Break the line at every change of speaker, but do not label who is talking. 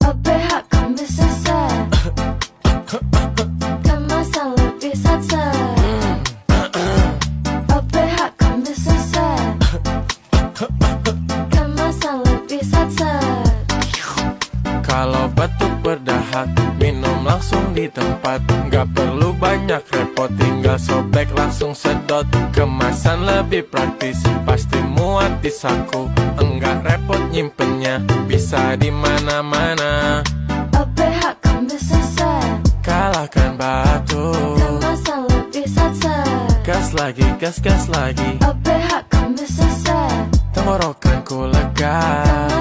OPH kan bisa set, kemasan lebih set-set. OPH kan bisa set, kemasan lebih set-set.
Kalau batuk berdahak, minum langsung di tempat. Gak perlu banyak repot, tinggal sobek langsung sedot. Kemasan lebih praktis, pasti muat di saku. Enggak repot nyimpennya, bisa di mana-mana.
OPH kan bisa set,
Kalahkan batuk.
kemasan lebih set-set.
Gas lagi, gas lagi.
OPH kan bisa set,
Tenggorokanku lega.